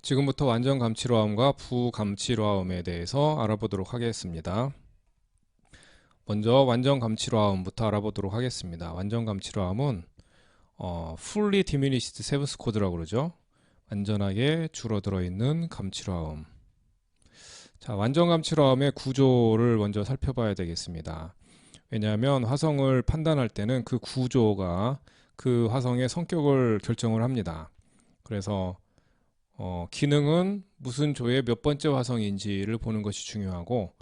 지금부터 완전 감치로함과 부감치로함에 대해서 알아보도록 하겠습니다. 먼저 완전 감치로함부터 알아보도록 하겠습니다. 완전 감치로함은 fully diminished Severs code라고 그러죠. 완전하게 줄어들어 있는 감치로함. 자, 완전 감치로함의 구조를 먼저 살펴봐야 되겠습니다. 왜냐하면 화성을 판단할 때는 그 구조가 그 화성의 성격을 결정을 합니다. 그래서 기능은 무슨 조의 몇 번째 화성인지를 보는 것이 중요하고,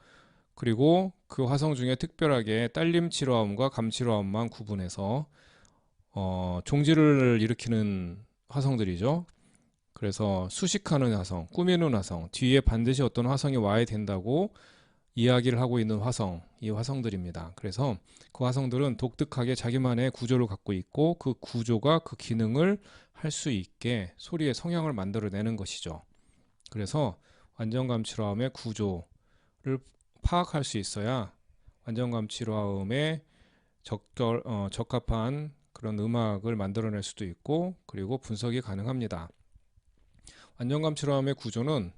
그리고 그 화성 중에 특별하게 딸림치로함과 감치로함만 구분해서 종지를 일으키는 화성들이죠. 그래서 수식하는 화성, 꾸미는 화성, 뒤에 반드시 어떤 화성이 와야 된다고 이야기를 하고 있는 화성, 이 화성들입니다. 그래서 그 화성들은 독특하게 자기만의 구조를 갖고 있고, 그 구조가 그 기능을 할 수 있게 소리의 성향을 만들어내는 것이죠. 그래서 완전감치로함의 구조를 파악할 수 있어야 완전감치로함에 적합한 그런 음악을 만들어낼 수도 있고, 그리고 분석이 가능합니다. 완전감치로함의 구조는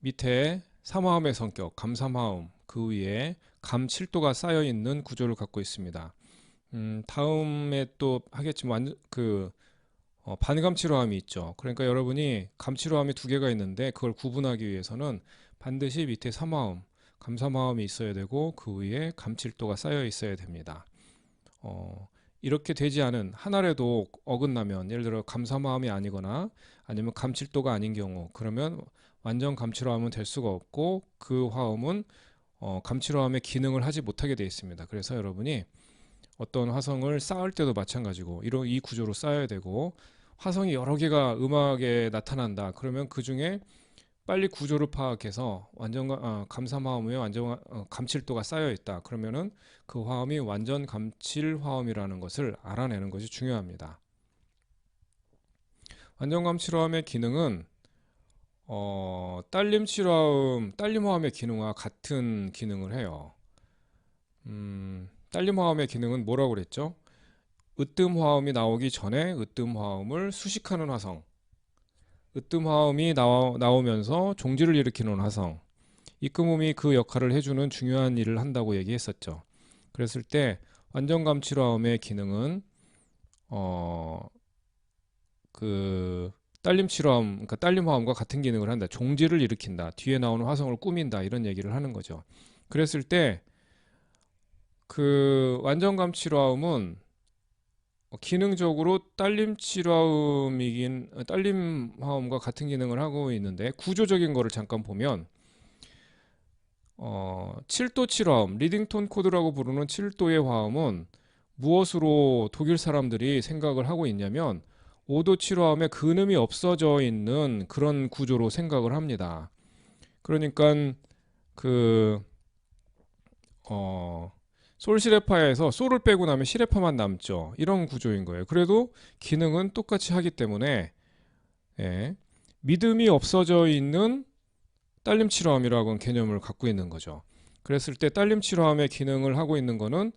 밑에 삼화음의 성격, 감삼화음, 그 위에 감 7도가 쌓여 있는 구조를 갖고 있습니다. 다음에 또 하겠지만 반감치로함이 있죠. 그러니까 여러분이 감치로함이 두 개가 있는데 그걸 구분하기 위해서는 반드시 밑에 삼화음, 감삼화음이 있어야 되고 그 위에 감7도가 쌓여 있어야 됩니다. 이렇게 되지 않은 하나라도 어긋나면, 예를 들어 감삼화음이 아니거나 아니면 감7도가 아닌 경우, 그러면 완전 감치로함은 될 수가 없고 그 화음은 감치로함의 기능을 하지 못하게 되어 있습니다. 그래서 여러분이 어떤 화성을 쌓을 때도 마찬가지고 이 구조로 쌓아야 되고, 화성이 여러 개가 음악에 나타난다 그러면 그 중에 빨리 구조를 파악해서 감삼화음에 감칠도가 쌓여 있다 그러면은 그 화음이 완전 감칠 화음이라는 것을 알아내는 것이 중요합니다. 완전 감칠화음의 기능은 딸림화음의 기능과 같은 기능을 해요. 딸림화음의 기능은 뭐라고 그랬죠? 으뜸화음이 나오기 전에 으뜸화음을 수식하는 화성, 으뜸화음이 나오면서 종지를 일으키는 화성, 입금음이 그 역할을 해주는 중요한 일을 한다고 얘기했었죠. 그랬을 때 완전감치화음의 기능은 그러니까 딸림화음과 같은 기능을 한다. 종지를 일으킨다. 뒤에 나오는 화성을 꾸민다. 이런 얘기를 하는 거죠. 그랬을 때 그 완전감치화음은 기능적으로 딸림화음과 같은 기능을 하고 있는데, 구조적인 거를 잠깐 보면 7도 칠화음, 리딩톤 코드라고 부르는 7도의 화음은 무엇으로 독일 사람들이 생각을 하고 있냐면 5도 칠화음에 근음이 없어져 있는 그런 구조로 생각을 합니다. 그러니까 솔시레파에서 솔을 빼고 나면 시레파만 남죠. 이런 구조인 거예요. 그래도 기능은 똑같이 하기 때문에 믿음이 없어져 있는 딸림치료함이라고 하는 개념을 갖고 있는 거죠. 그랬을 때 딸림치료함의 기능을 하고 있는 거는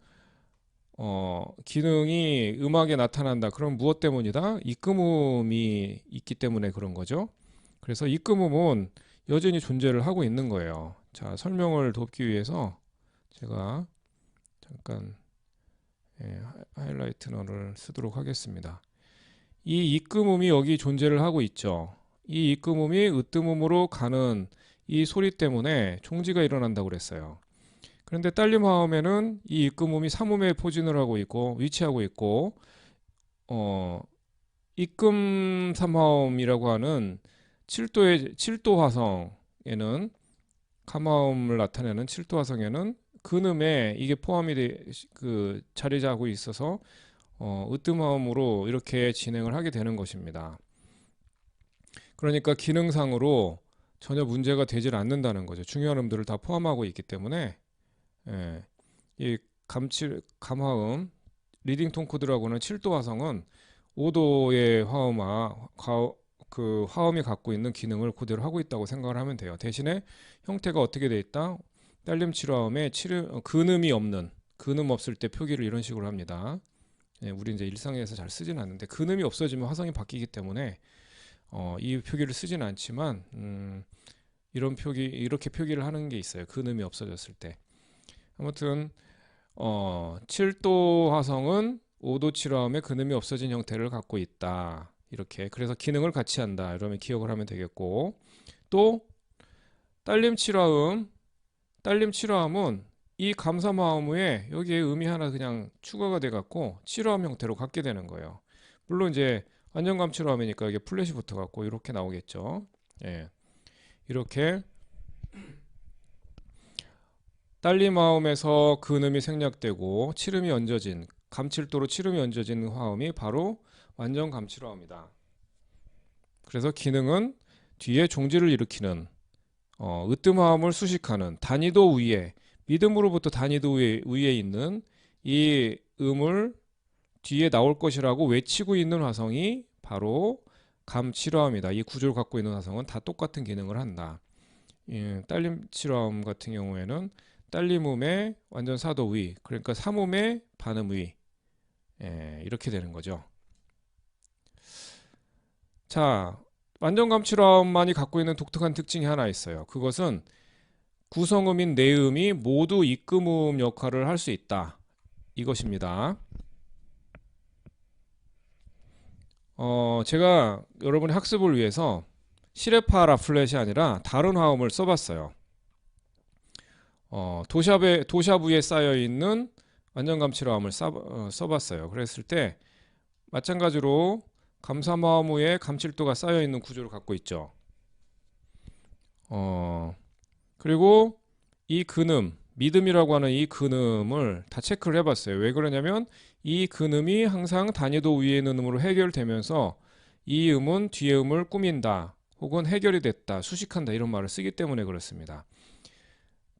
기능이 음악에 나타난다. 그럼 무엇 때문이다? 입금음이 있기 때문에 그런 거죠. 그래서 입금음은 여전히 존재를 하고 있는 거예요. 자, 설명을 돕기 위해서 제가 잠깐 하이라이트너를 쓰도록 하겠습니다. 이 입금음이 여기 존재를 하고 있죠. 이 입금음이 으뜸음으로 가는 이 소리 때문에 종지가 일어난다고 그랬어요. 그런데 딸림화음에는 이 입금음이 삼음에 포진을 하고 있고 위치하고 있고, 입금 삼화음이라고 하는 7도 화성에는, 감화음을 나타내는 7도 화성에는 근음에 이게 자리 잡고 있어서 으뜸화음으로 이렇게 진행을 하게 되는 것입니다. 그러니까 기능상으로 전혀 문제가 되질 않는다는 거죠. 중요한 음들을 다 포함하고 있기 때문에 이 감화음, 리딩톤 코드라고는 7도 화성은 5도의 화음이 갖고 있는 기능을 그대로 하고 있다고 생각을 하면 돼요. 대신에 형태가 어떻게 돼 있다? 딸림치료음에 근음이 없는, 근음 없을 때 표기를 이런 식으로 합니다. 우리 이제 일상에서 잘 쓰지는 않는데 근음이 없어지면 화성이 바뀌기 때문에 이 표기를 쓰진 않지만 이렇게 표기를 하는 게 있어요. 근음이 없어졌을 때. 아무튼 7도 화성은 5도 칠화음의 근음이 없어진 형태를 갖고 있다. 이렇게. 그래서 기능을 같이 한다. 이러면 기억을 하면 되겠고. 또 딸림 칠화음은 이 감사마음에 여기에 음이 하나 그냥 추가가 돼 갖고 칠화음 형태로 갖게 되는 거예요. 물론 이제 완전감 칠화음이니까 이게 플랫이 붙어 갖고 이렇게 나오겠죠. 예. 이렇게 딸림화음에서 근음이 생략되고 칠음이 얹어진 감칠도로 칠음이 얹어진 화음이 바로 완전 감칠화음이다. 그래서 기능은 뒤에 종지를 일으키는 으뜸화음을 수식하는 단위도 위에 믿음으로부터 단위도 위에 있는 이 음을 뒤에 나올 것이라고 외치고 있는 화성이 바로 감칠화음이다. 이 구조를 갖고 있는 화성은 다 똑같은 기능을 한다. 딸림 칠화음 같은 경우에는 딸림음의 완전 사도 위, 그러니까 삼음의 반음 위, 이렇게 되는 거죠. 자, 완전감 칠화음만이 갖고 있는 독특한 특징이 하나 있어요. 그것은 구성음인 내음이 모두 입금음 역할을 할 수 있다. 이것입니다. 제가 여러분의 학습을 위해서 시레파라 플랫이 아니라 다른 화음을 써봤어요. 도샵 위에 쌓여 있는 완전감 칠화음을 써봤어요. 그랬을 때 마찬가지로 감사마음 위에 감칠도가 쌓여 있는 구조를 갖고 있죠. 그리고 이 근음, 믿음이라고 하는 이 근음을 다 체크를 해봤어요. 왜 그러냐면 이 근음이 항상 단위도 위에 있는 음으로 해결되면서 이 음은 뒤에 음을 꾸민다 혹은 해결이 됐다, 수식한다 이런 말을 쓰기 때문에 그렇습니다.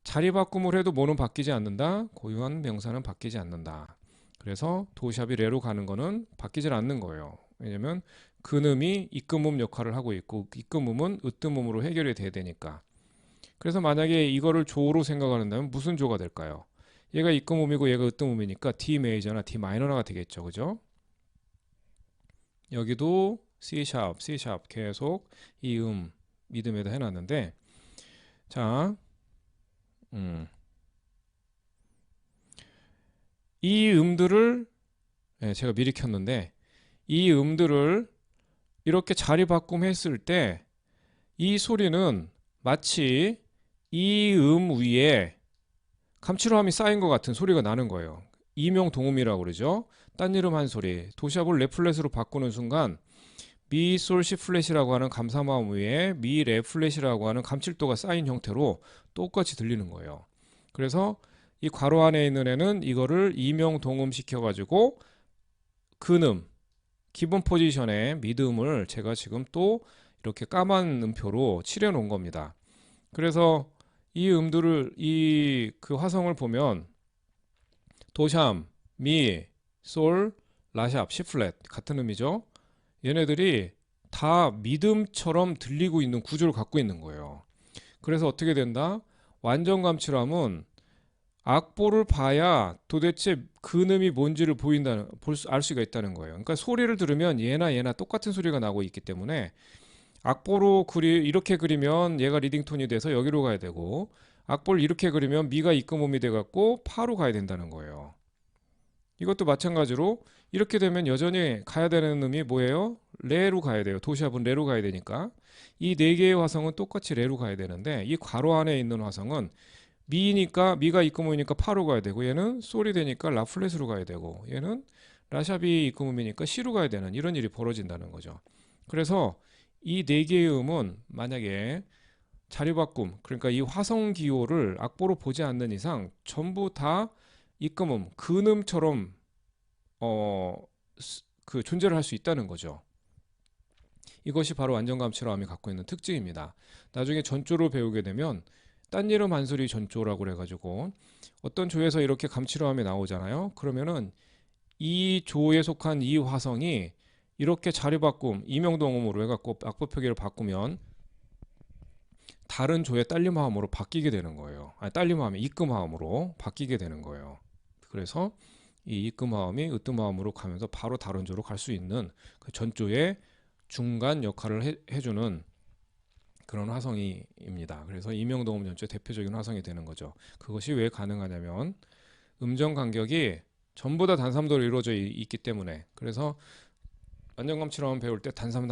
자리 바꿈을 해도 뭐는 바뀌지 않는다, 고유한 명사는 바뀌지 않는다. 그래서 도샵이 레로 가는 거는 바뀌질 않는 거예요. 왜냐면 근음이 입금음 역할을 하고 있고 입금음은 으뜸음으로 해결이 돼야 되니까. 그래서 만약에 이거를 조로 생각한다면 무슨 조가 될까요? 얘가 입금음이고 얘가 으뜸음이니까 D 메이저나 D 마이너가 되겠죠. 그죠? 여기도 C 샵 계속 이 믿음에다 해놨는데, 자, 이 음들을 제가 미리 켰는데 이 음들을 이렇게 자리 바꿈했을 때 이 소리는 마치 이 위에 감칠화음이 쌓인 것 같은 소리가 나는 거예요. 이명동음이라고 그러죠. 딴 이름 한 소리. 도샵을 레플랫으로 바꾸는 순간 미, 솔, 시 플랫이라고 하는 감사마음 위에 미, 레 플랫이라고 하는 감칠도가 쌓인 형태로 똑같이 들리는 거예요. 그래서 이 괄호 안에 있는 애는 이거를 이명동음 시켜가지고 근음, 기본 포지션의 미드음을 제가 지금 또 이렇게 까만 음표로 칠해 놓은 겁니다. 그래서 이 음들을 그 화성을 보면 도샴, 미, 솔, 라샵, 시 플랫 같은 음이죠. 얘네들이 다 미듬처럼 들리고 있는 구조를 갖고 있는 거예요. 그래서 어떻게 된다? 완전 감칠함은 악보를 봐야 도대체 근음이 뭔지를 알 수가 있다는 거예요. 그러니까 소리를 들으면 얘나 똑같은 소리가 나고 있기 때문에 악보로 이렇게 그리면 얘가 리딩톤이 돼서 여기로 가야 되고, 악보를 이렇게 그리면 미가 입금음이 돼갖고 파로 가야 된다는 거예요. 이것도 마찬가지로 이렇게 되면 여전히 가야 되는 음이 뭐예요? 레로 가야 돼요. 도시압은 레로 가야 되니까. 이 네 개의 화성은 똑같이 레로 가야 되는데 이 괄호 안에 있는 화성은 미가 입금음이니까 파로 가야 되고, 얘는 솔이 되니까 라 플랫으로 가야 되고, 얘는 라샵이 입금음이니까 시로 가야 되는 이런 일이 벌어진다는 거죠. 그래서 이 네 개의 음은 만약에 자리 바꿈, 그러니까 이 화성 기호를 악보로 보지 않는 이상 전부 다 입금음, 근음처럼 그 존재를 할 수 있다는 거죠. 이것이 바로 완전감칠화음이 갖고 있는 특징입니다. 나중에 전조로 배우게 되면 딴 이름 한 소리 전조라고 그래가지고 어떤 조에서 이렇게 감칠화음이 나오잖아요. 그러면은 이 조에 속한 이 화성이 이렇게 자리 바꿈, 이명동음으로 해갖고 악보 표기를 바꾸면 다른 조의 딸림화음으로 바뀌게 되는 거예요. 아니, 딸림화음이 입금화음으로 바뀌게 되는 거예요. 그래서 이 입금화음이 으뜸화음으로 가면서 바로 다른 조로 갈 수 있는 그 전조의 중간 역할을 해주는 그런 화성입니다. 그래서 이명동음 전체 대표적인 화성이 되는 거죠. 그것이 왜 가능하냐면 음정 간격이 전부 다 단삼도로 이루어져 있기 때문에. 그래서 완전감치라움 배울 때 단삼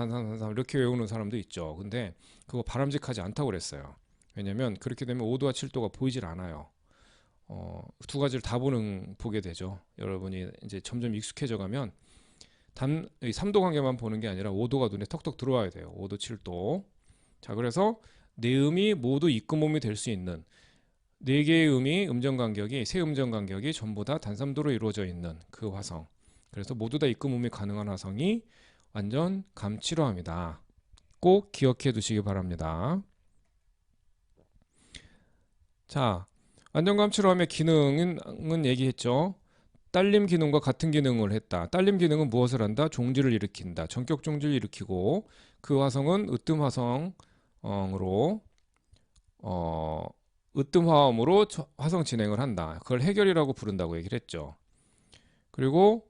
이렇게 외우는 사람도 있죠. 근데 그거 바람직하지 않다고 그랬어요. 왜냐면 그렇게 되면 5도와 7도가 보이질 않아요. 두 가지를 다 보게 되죠. 여러분이 이제 점점 익숙해져 가면 3도 관계만 보는 게 아니라 5도가 눈에 턱턱 들어와야 돼요. 5도, 7도. 자, 그래서 네 음이 모두 입금음이 될 수 있는 네 개의 세 음정 간격이 전부 다 단삼도로 이루어져 있는 그 화성. 그래서 모두 다 입금음이 가능한 화성이 완전 감치로함이다. 꼭 기억해 두시기 바랍니다. 자, 완전 감치로함의 기능은 얘기했죠. 딸림 기능과 같은 기능을 했다. 딸림 기능은 무엇을 한다? 종지를 일으킨다. 전격 종지를 일으키고 그 화성은 으뜸 화성으로 으뜸 화음으로 화성 진행을 한다. 그걸 해결이라고 부른다고 얘기를 했죠. 그리고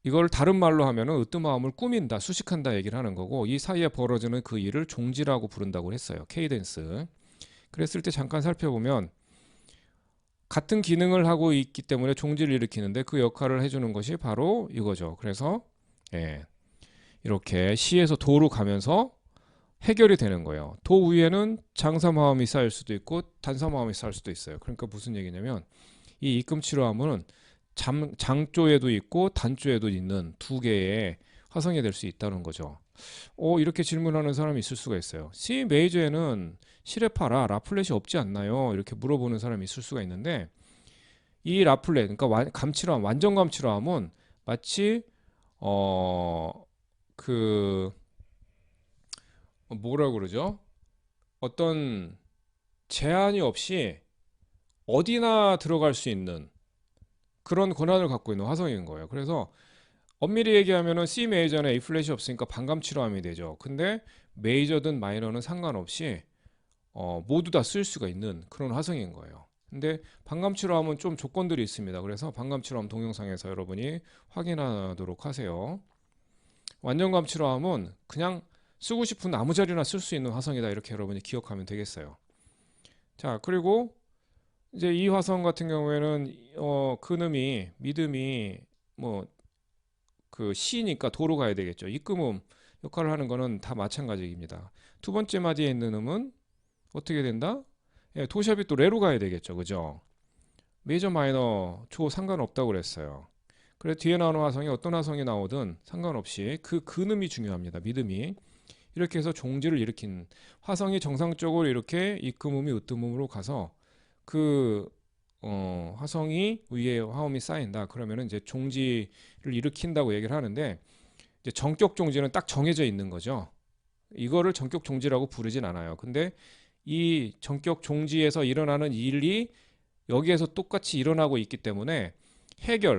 이걸 다른 말로 하면은 으뜸 화음을 꾸민다, 수식한다 얘기를 하는 거고 이 사이에 벌어지는 그 일을 종지라고 부른다고 했어요. 케이덴스. 그랬을 때 잠깐 살펴보면 같은 기능을 하고 있기 때문에 종지를 일으키는데 그 역할을 해주는 것이 바로 이거죠. 그래서 이렇게 시에서 도로 가면서 해결이 되는 거예요. 도 위에는 장삼화음이 쌓일 수도 있고 단삼화음이 쌓일 수도 있어요. 그러니까 무슨 얘기냐면 이 입금치료함은 장조에도 있고 단조에도 있는 두 개의 화성이 될 수 있다는 거죠. 이렇게 질문하는 사람이 있을 수가 있어요. C 메이저에는 시레파라 라플렛이 없지 않나요? 이렇게 물어보는 사람이 있을 수가 있는데 이 라플렛, 그러니까 감치로함, 완전 감치로함은 마치 뭐라 그러죠? 어떤 제한이 없이 어디나 들어갈 수 있는 그런 권한을 갖고 있는 화성인 거예요. 그래서 엄밀히 얘기하면은 C 메이저는 A 플랫이 없으니까 반감치로함이 되죠. 근데 메이저든 마이너는 상관없이 모두 다 쓸 수가 있는 그런 화성인 거예요. 근데 반감치로함은 좀 조건들이 있습니다. 그래서 반감치로함 동영상에서 여러분이 확인하도록 하세요. 완전 감치로함은 그냥 쓰고 싶은 아무 자리나 쓸 수 있는 화성이다. 이렇게 여러분이 기억하면 되겠어요. 자, 그리고 이제 이 화성 같은 경우에는 근음이 믿음이 뭐 그 시니까 도로 가야 되겠죠. 입금음 역할을 하는 거는 다 마찬가지입니다. 두 번째 마디에 있는 음은 어떻게 된다? 도시압이 또 레로 가야 되겠죠. 그죠? 메이저 마이너 조 상관없다고 그랬어요. 그래 뒤에 나오는 화성이 어떤 화성이 나오든 상관없이 그 근음이 중요합니다. 믿음이. 이렇게 해서 종지를 일으킨 화성이 정상적으로 이렇게 입금음이 으뜸음으로 가서 그 화성이 위에 화음이 쌓인다. 그러면은 이제 종지를 일으킨다고 얘기를 하는데 이제 전격 종지는 딱 정해져 있는 거죠. 이거를 전격 종지라고 부르진 않아요. 근데 이 전격 종지에서 일어나는 일이 여기에서 똑같이 일어나고 있기 때문에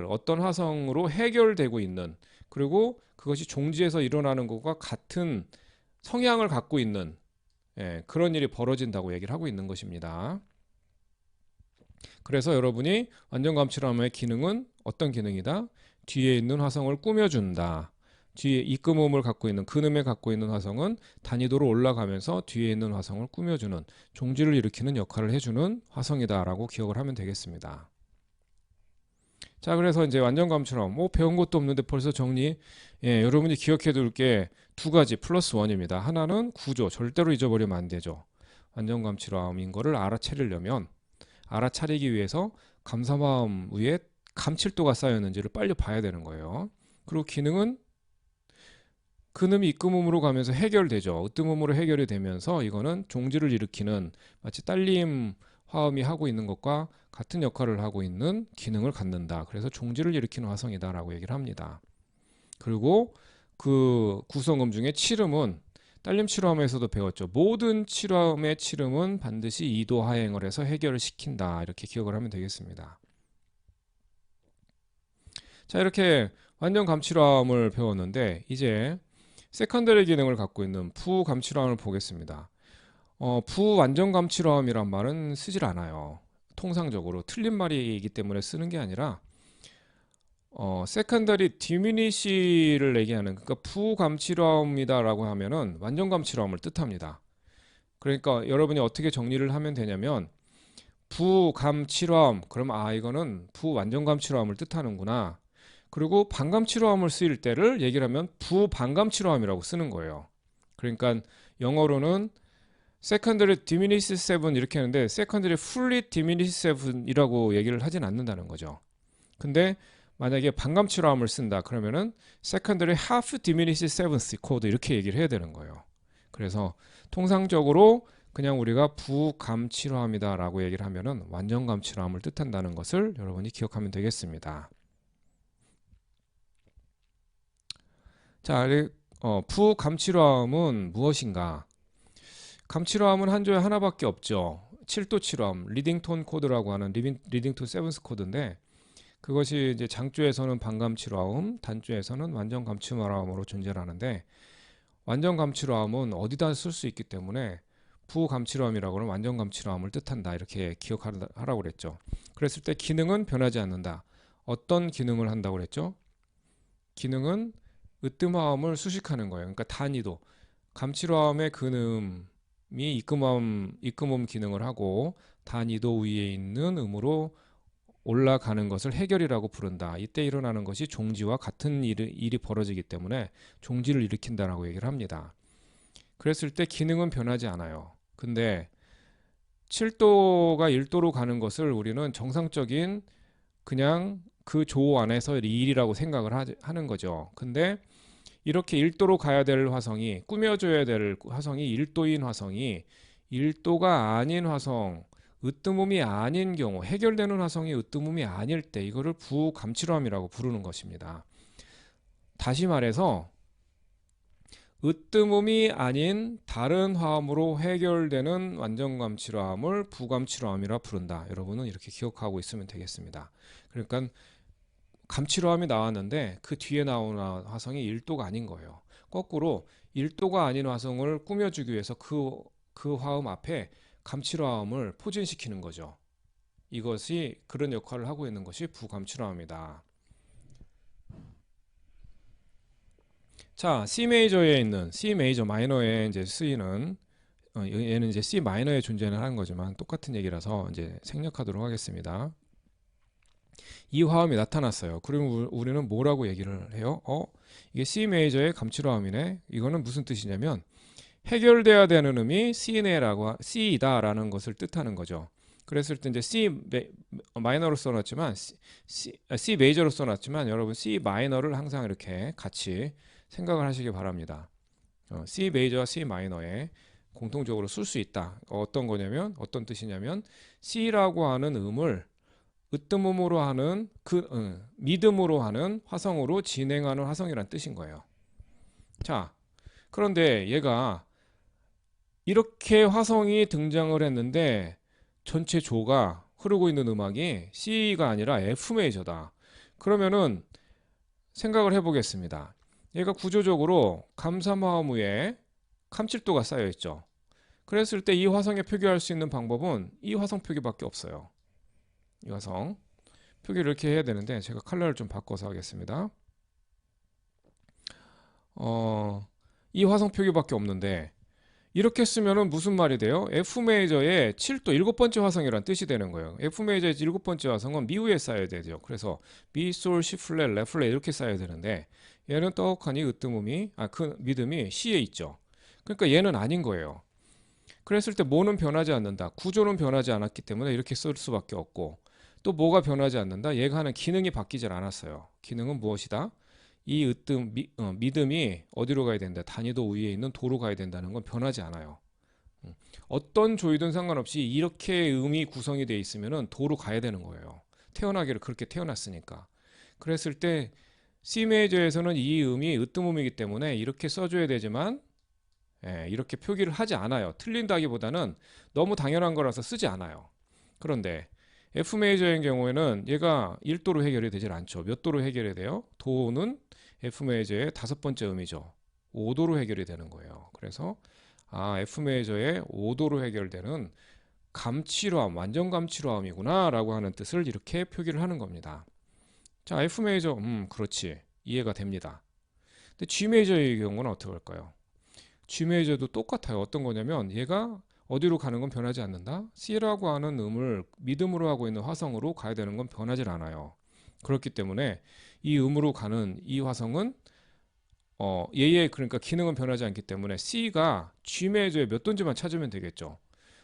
어떤 화성으로 해결되고 있는 그리고 그것이 종지에서 일어나는 것과 같은 성향을 갖고 있는 그런 일이 벌어진다고 얘기를 하고 있는 것입니다. 그래서 여러분이 완전감치로함의 기능은 어떤 기능이다? 뒤에 있는 화성을 꾸며준다. 뒤에 입금음을 갖고 있는 근음에 갖고 있는 화성은 단위도로 올라가면서 뒤에 있는 화성을 꾸며주는 종지를 일으키는 역할을 해주는 화성이다라고 기억을 하면 되겠습니다. 자, 그래서 이제 완전감치로함 배운 것도 없는데 벌써 정리. 여러분이 기억해 둘 게 두 가지 플러스 원입니다. 하나는 구조, 절대로 잊어버리면 안 되죠. 완전감치로함인 거를 알아차리기 위해서 감사마음 위에 감칠도가 쌓였는지를 빨리 봐야 되는 거예요. 그리고 기능은 근음이 입금음으로 가면서 해결되죠. 으뜸음으로 해결이 되면서 이거는 종지를 일으키는 마치 딸림 화음이 하고 있는 것과 같은 역할을 하고 있는 기능을 갖는다. 그래서 종지를 일으키는 화성이다라고 얘기를 합니다. 그리고 그 구성음 중에 칠음은 딸림 칠음에서도 배웠죠. 모든 칠음의 칠음은 반드시 2도 하행을 해서 해결을 시킨다. 이렇게 기억을 하면 되겠습니다. 자, 이렇게 완전 감칠함을 배웠는데 이제 세컨더리 기능을 갖고 있는 부감칠함을 보겠습니다. 부완전 감칠함이란 말은 쓰질 않아요. 통상적으로 틀린 말이기 때문에 쓰는 게 아니라 세컨더리 디미니시를 얘기하는, 그러니까 부감치로함이다라고 하면은 완전 감치로함을 뜻합니다. 그러니까 여러분이 어떻게 정리를 하면 되냐면 부감치로함 그러면 이거는 부완전감치로함을 뜻하는구나. 그리고 반감치로함을 쓰일 때를 얘기를 하면 부반감치로함이라고 쓰는 거예요. 그러니까 영어로는 secondary diminished seven 이렇게 하는데 secondary fully diminished seven이라고 얘기를 하진 않는다는 거죠. 근데 만약에 반감치로함을 쓴다 그러면은 secondary half diminished seventh chord 이렇게 얘기를 해야 되는 거예요. 그래서 통상적으로 그냥 우리가 부감치로함이다 라고 얘기를 하면은 완전감치로함을 뜻한다는 것을 여러분이 기억하면 되겠습니다. 자, 부감치로함은 무엇인가? 감치로함은 한 조에 하나밖에 없죠. 7도 치로함, 리딩톤 코드라고 하는 리딩톤 세븐스 코드인데 그것이 이제 장조에서는 반감치로함, 단조에서는 완전감치로함으로 존재를 하는데 완전감치로함은 어디다 쓸 수 있기 때문에 부감치로함이라고 하는 완전감치로함을 뜻한다 이렇게 기억하라고 그랬죠. 그랬을 때 기능은 변하지 않는다. 어떤 기능을 한다고 그랬죠? 기능은 으뜸화음을 수식하는 거예요. 그러니까 단위도 감치로함의 근음이 입금음 기능을 하고 단위도 위에 있는 음으로 올라가는 것을 해결이라고 부른다. 이때 일어나는 것이 종지와 같은 일이 벌어지기 때문에 종지를 일으킨다라고 얘기를 합니다. 그랬을 때 기능은 변하지 않아요. 근데 7도가 1도로 가는 것을 우리는 정상적인 그냥 그 조 안에서 일이라고 생각을 하는 거죠. 근데 이렇게 1도로 가야 될 화성이 꾸며줘야 될 화성이 1도인 화성이 1도가 아닌 화성 으뜸음이 아닌 경우 해결되는 화성이 으뜸음이 아닐 때 이거를 부감치로함이라고 부르는 것입니다. 다시 말해서 으뜸음이 아닌 다른 화음으로 해결되는 완전감치로함을 부감치로함이라 부른다. 여러분은 이렇게 기억하고 있으면 되겠습니다. 그러니까 감치로함이 나왔는데 그 뒤에 나오는 화성이 1도가 아닌 거예요. 거꾸로 1도가 아닌 화성을 꾸며주기 위해서 그 화음 앞에 감치로함을 포진시키는 거죠. 이것이 그런 역할을 하고 있는 것이 부감치로함이다. 자, C 메이저에 있는 C 메이저 마이너에 이제 쓰이는 얘는 이제 C 마이너에 존재는 하는 거지만 똑같은 얘기라서 이제 생략하도록 하겠습니다. 이 화음이 나타났어요. 그러면 우리는 뭐라고 얘기를 해요? 이게 C 메이저의 감치로함이네. 이거는 무슨 뜻이냐면 해결돼야 되는 음이 C이다라는 것을 뜻하는 거죠. 그랬을 때 이제 C 마이너로 써놨지만 C 메이저로 써놨지만 여러분 C 마이너를 항상 이렇게 같이 생각을 하시기 바랍니다. C 메이저와 C 마이너에 공통적으로 쓸 수 있다. 어떤 거냐면 어떤 뜻이냐면 C라고 하는 음을 으뜸음으로 하는 믿음으로 하는 화성으로 진행하는 화성이란 뜻인 거예요. 자, 그런데 얘가 이렇게 화성이 등장을 했는데 전체 조가 흐르고 있는 음악이 C가 아니라 F 메이저다. 그러면은 생각을 해보겠습니다. 얘가 구조적으로 감삼화음 위에 감칠도가 쌓여 있죠. 그랬을 때 이 화성에 표기할 수 있는 방법은 이 화성 표기밖에 없어요. 이 화성 표기를 이렇게 해야 되는데 제가 컬러를 좀 바꿔서 하겠습니다. 이 화성 표기밖에 없는데 이렇게 쓰면은 무슨 말이 돼요? F 메이저의 7도 일곱 번째 화성이란 뜻이 되는 거예요. F 메이저의 일곱 번째 화성은 미 위에 쌓여야 되죠. 그래서 미, 솔, 시 플랫, 레 플랫 이렇게 쌓여야 되는데 얘는 떡하니 으뜸음이 그 믿음이 C에 있죠. 그러니까 얘는 아닌 거예요. 그랬을 때 뭐는 변하지 않는다. 구조는 변하지 않았기 때문에 이렇게 쓸 수밖에 없고 또 뭐가 변하지 않는다. 얘가 하는 기능이 바뀌질 않았어요. 기능은 무엇이다? 이 믿음이 어디로 가야 된다. 단위도 위에 있는 도로 가야 된다는 건 변하지 않아요. 어떤 조이든 상관없이 이렇게 음이 구성이 되어 있으면 도로 가야 되는 거예요. 태어나기를 그렇게 태어났으니까. 그랬을 때 C 메이저에서는 이 음이 으뜸음이기 때문에 이렇게 써줘야 되지만 이렇게 표기를 하지 않아요. 틀린다기보다는 너무 당연한 거라서 쓰지 않아요. 그런데 F 메이저의 경우에는 얘가 1도로 해결이 되질 않죠. 몇 도로 해결이 돼요? 도는 F 메이저의 다섯 번째 음이죠. 5도로 해결이 되는 거예요. 그래서 F 메이저의 5도로 해결되는 감치로함, 완전 감치로함이구나 라고 하는 뜻을 이렇게 표기를 하는 겁니다. 자, F 메이저, 그렇지. 이해가 됩니다. 근데 G 메이저의 경우는 어떻게 할까요? G 메이저도 똑같아요. 어떤 거냐면 얘가 어디로 가는 건 변하지 않는다. C라고 하는 음을 미음으로 하고 있는 화성으로 가야 되는 건 변하지 않아요. 그렇기 때문에 이 음으로 가는 이 화성은 얘의 그러니까 기능은 변하지 않기 때문에 C가 G 메이저의 몇 도인지만 찾으면 되겠죠.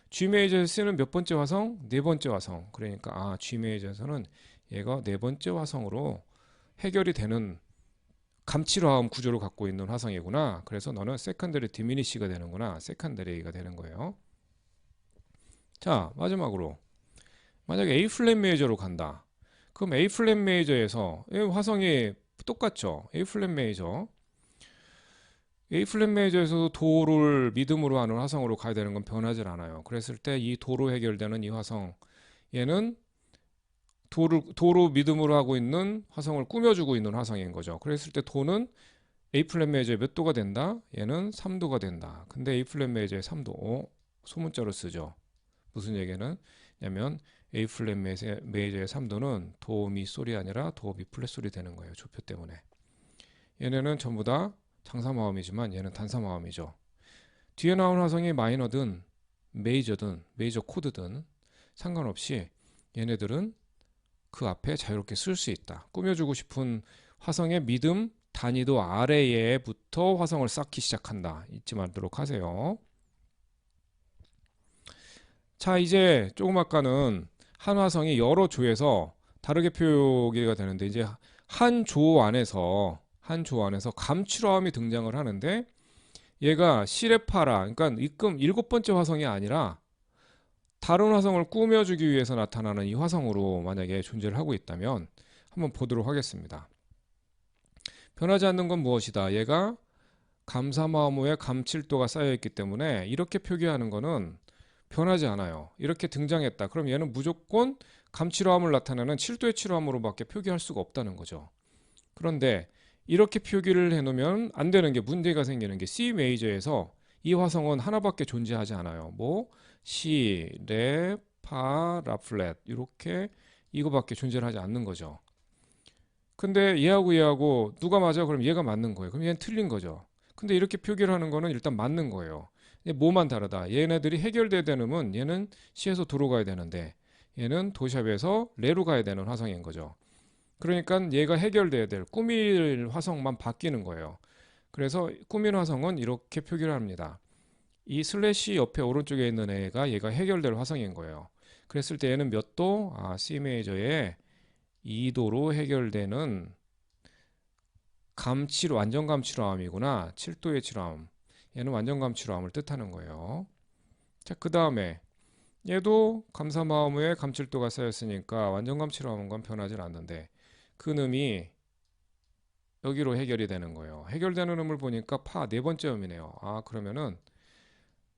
G 메이저에서 C는 몇 번째 화성? 네 번째 화성. 그러니까 G 메이저에서는 얘가 네 번째 화성으로 해결이 되는 감칠화음 구조를 갖고 있는 화성이구나. 그래서 너는 세컨더리 디미니시가 되는구나. 세컨더리가 되는 거예요. 자, 마지막으로 만약에 A 플랫 메이저로 간다. 그럼 A 플랫 메이저에서 화성이 똑같죠. A 플랫 메이저. A 플랫 메이저에서도 도를 미듬으로 하는 화성으로 가야 되는 건 변하지 않아요. 그랬을 때 이 도로 해결되는 이 화성 얘는 도로 미듬으로 하고 있는 화성을 꾸며주고 있는 화성인 거죠. 그랬을 때 도는 A 플랫 메이저의 몇 도가 된다? 얘는 3도가 된다. 근데 A 플랫 메이저의 3도 소문자로 쓰죠. 무슨 얘기는? 냐면 A 플랫 메이저의 3도는 도, 미, 솔이 아니라 도, 미, 플랫 솔이 되는 거예요. 조표 때문에. 얘네는 전부 다 장사마음이지만 얘는 단사마음이죠. 뒤에 나온 화성이 마이너든 메이저든 메이저 코드든 상관없이 얘네들은 그 앞에 자유롭게 쓸 수 있다. 꾸며주고 싶은 화성의 미듬 단위도 아래에부터 화성을 쌓기 시작한다. 잊지 말도록 하세요. 자, 이제 조금 아까는 한 화성이 여러 조에서 다르게 표기가 되는데 이제 한 조 안에서 감칠화음이 등장을 하는데 얘가 시레파라 그러니까 일곱 번째 화성이 아니라 다른 화성을 꾸며주기 위해서 나타나는 이 화성으로 만약에 존재를 하고 있다면 한번 보도록 하겠습니다. 변하지 않는 건 무엇이다? 얘가 감사마음호에 감칠도가 쌓여있기 때문에 이렇게 표기하는 거는 변하지 않아요. 이렇게 등장했다. 그럼 얘는 무조건 감칠화음을 나타내는 7도의 칠화음으로밖에 표기할 수가 없다는 거죠. 그런데 이렇게 표기를 해놓으면 안 되는 게 문제가 생기는 게 C 메이저에서 이 화성은 하나밖에 존재하지 않아요. 뭐 C, 레, 파, 라 플랫 이렇게 이거밖에 존재를 하지 않는 거죠. 근데 얘하고 누가 맞아? 그럼 얘가 맞는 거예요. 그럼 얘는 틀린 거죠. 근데 이렇게 표기를 하는 거는 일단 맞는 거예요. 뭐만 다르다. 얘네들이 해결돼야 되는 건 얘는 C에서 도로 가야 되는데 얘는 도샵에서 레로 가야 되는 화성인 거죠. 그러니까 얘가 해결돼야 될 꾸밀 화성만 바뀌는 거예요. 그래서 꾸밀 화성은 이렇게 표기를 합니다. 이 슬래시 옆에 오른쪽에 있는 애가 얘가 해결될 화성인 거예요. 그랬을 때 얘는 몇 도? C 메이저의 2도로 해결되는 완전 감칠화음이구나. 7도의 칠화음. 얘는 완전 감칠화음을 뜻하는 거예요. 자, 그 다음에 얘도 감사마음에 감칠도가 쌓였으니까 완전 감칠화음은 건 변하지 않는데 그 놈이 여기로 해결이 되는 거예요. 해결되는 음을 보니까 파 네 번째 음이네요. 그러면은